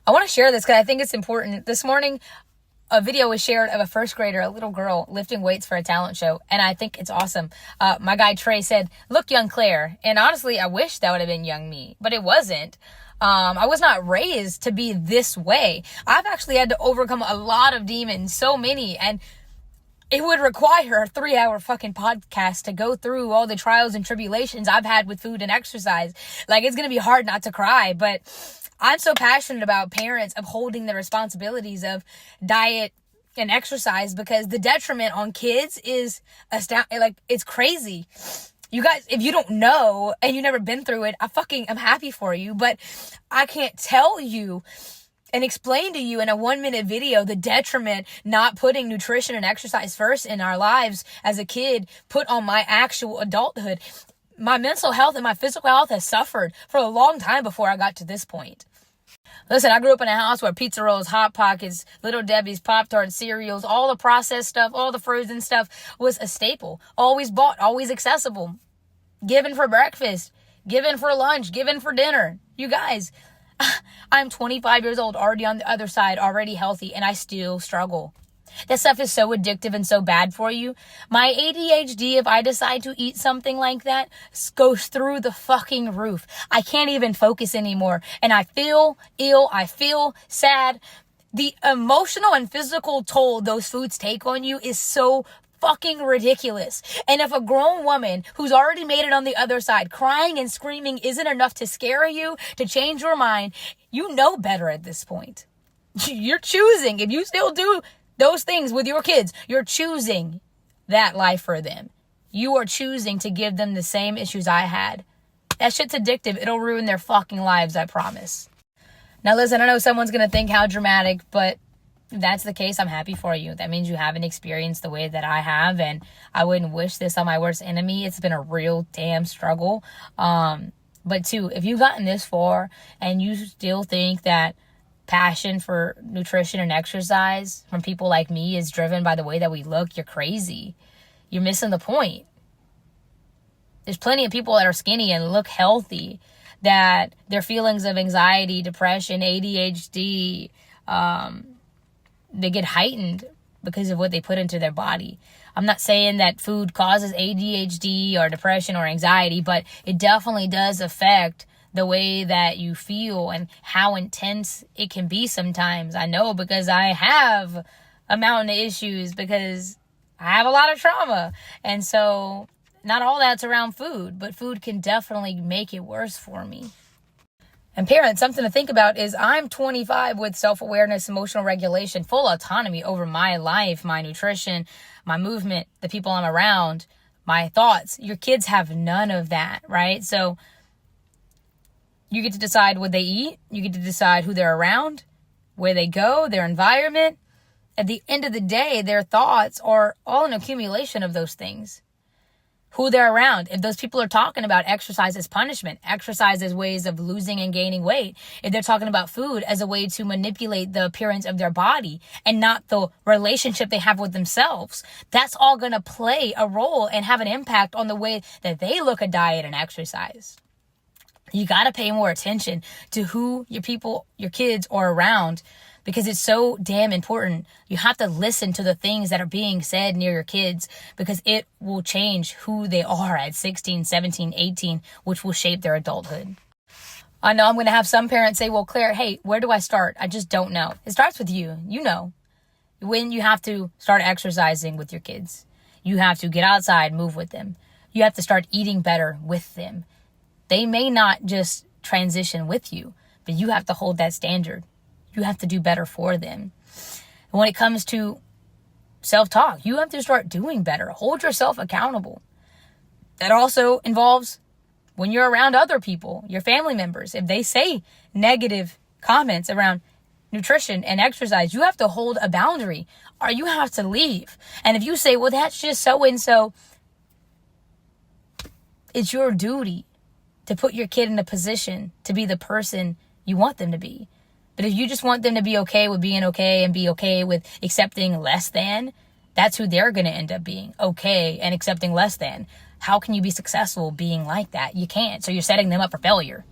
I want to share this because I think it's important. This morning, a video was shared of a first grader, a little girl, lifting weights for a talent show. And I think it's awesome. My guy Trey said, "Look, young Claire." And honestly, I wish that would have been young me, but it wasn't. I was not raised to be this way. I've actually had to overcome a lot of demons, so many. And it would require a 3-hour fucking podcast to go through all the trials and tribulations I've had with food and exercise. Like, it's going to be hard not to cry, but I'm so passionate about parents upholding the responsibilities of diet and exercise because the detriment on kids is it's crazy. You guys, if you don't know and you've never been through it, I'm happy for you, but I can't tell you and explain to you in a 1-minute video the detriment not putting nutrition and exercise first in our lives as a kid put on my actual adulthood. My mental health and my physical health has suffered for a long time before I got to this point. Listen, I grew up in a house where pizza rolls, Hot Pockets, Little Debbie's, Pop-Tarts, cereals, all the processed stuff, all the frozen stuff was a staple. Always bought, always accessible. Given for breakfast, given for lunch, given for dinner. You guys, I'm 25 years old, already on the other side, already healthy, and I still struggle. That stuff is so addictive and so bad for you. My ADHD, if I decide to eat something like that, goes through the fucking roof. I can't even focus anymore. And I feel ill. I feel sad. The emotional and physical toll those foods take on you is so fucking ridiculous. And if a grown woman who's already made it on the other side, crying and screaming isn't enough to scare you, to change your mind, you know better at this point. You're choosing. If you still do those things with your kids, you're choosing that life for them. You are choosing to give them the same issues I had. That shit's addictive. It'll ruin their fucking lives, I promise. Now listen, I know someone's going to think how dramatic, but if that's the case, I'm happy for you. That means you haven't experienced the way that I have, and I wouldn't wish this on my worst enemy. It's been a real damn struggle. But two, if you've gotten this far and you still think that passion for nutrition and exercise from people like me is driven by the way that we look, you're crazy. You're missing the point. There's plenty of people that are skinny and look healthy, that their feelings of anxiety, depression, ADHD, they get heightened because of what they put into their body. I'm not saying that food causes ADHD or depression or anxiety, but it definitely does affect the way that you feel and how intense it can be sometimes. I know because I have a mountain of issues because I have a lot of trauma. And so not all that's around food, but food can definitely make it worse for me. And parents, something to think about is I'm 25 with self-awareness, emotional regulation, full autonomy over my life, my nutrition, my movement, the people I'm around, my thoughts. Your kids have none of that, right? So you get to decide what they eat. You get to decide who they're around, where they go, their environment. At the end of the day, their thoughts are all an accumulation of those things. Who they're around. If those people are talking about exercise as punishment, exercise as ways of losing and gaining weight, if they're talking about food as a way to manipulate the appearance of their body and not the relationship they have with themselves, that's all going to play a role and have an impact on the way that they look at diet and exercise. You got to pay more attention to who your people, your kids are around, because it's so damn important. You have to listen to the things that are being said near your kids, because it will change who they are at 16, 17, 18, which will shape their adulthood. I know I'm going to have some parents say, well, Claire, hey, where do I start? I just don't know. It starts with you. You know, when you have to start exercising with your kids, you have to get outside, move with them. You have to start eating better with them. They may not just transition with you, but you have to hold that standard. You have to do better for them. And when it comes to self-talk, you have to start doing better. Hold yourself accountable. That also involves when you're around other people, your family members. If they say negative comments around nutrition and exercise, you have to hold a boundary or you have to leave. And if you say, well, that's just so-and-so, it's your duty to put your kid in a position to be the person you want them to be. But if you just want them to be okay with being okay and be okay with accepting less than, that's who they're going to end up being, okay and accepting less than. How can you be successful being like that? You can't. So you're setting them up for failure.